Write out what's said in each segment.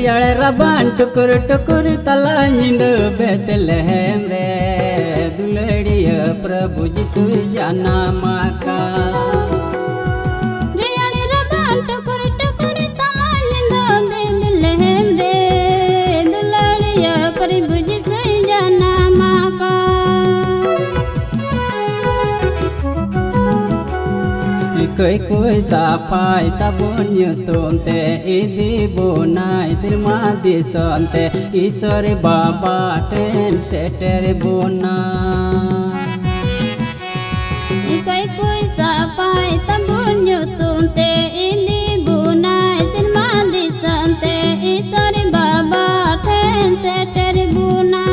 रियाल रबान टुकुर टुकुर तला नींद बेतलहम रे दुलड़िया प्रभु जिसु जाना माका रियाल रबान टुकुर टुकुर तला नींद बेतलहम रे दुलड़िया प्रभु जिसु जाना माका कोई कोई सापाई तबुन युतुम ते इदी बुनाई सिरमा दिसन ते ईश्वर बाबा टेन सेटर बुना कोई सापाई तबुन युतुम ते इदी बुनाई सिरमा दिसन ते ईश्वर बाबा टेन सेटर बुना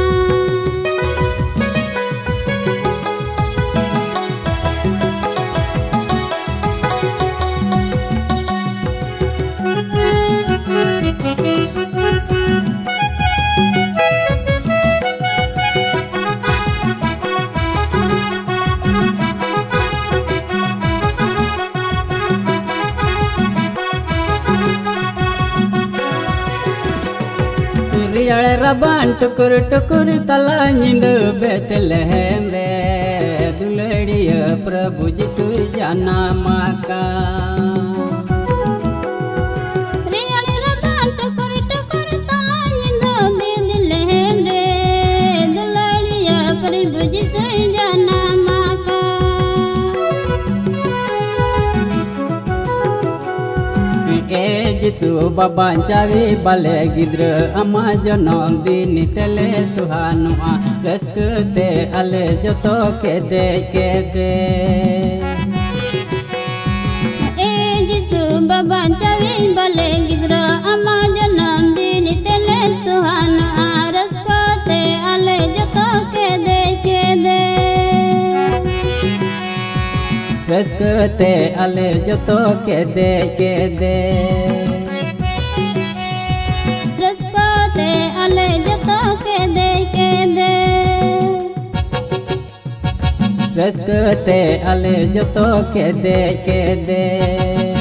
रियाल रबान टुकुर टुकुर तला नींद बेतलहम रे दुलड़िया प्रभु जिसु जाना माका रियाल रबान टुकुर टुकुर तला नींद बेतलहम रे दुलड़िया प्रभु जिसु जाना माका ए जिसु बाबा चावी बाले गिद्र अमा जनम दिन तेले सुहानुआ रस्कते अले जतो के दे ए जिसु बाबा चावी बाले गिद्र अमा जनम दिन तेले सुहानुआ रस्कते अले जतो के दे रस्कते अले जतो के दे रस्कते अले जतो के दे रस्कते अले जतो के दे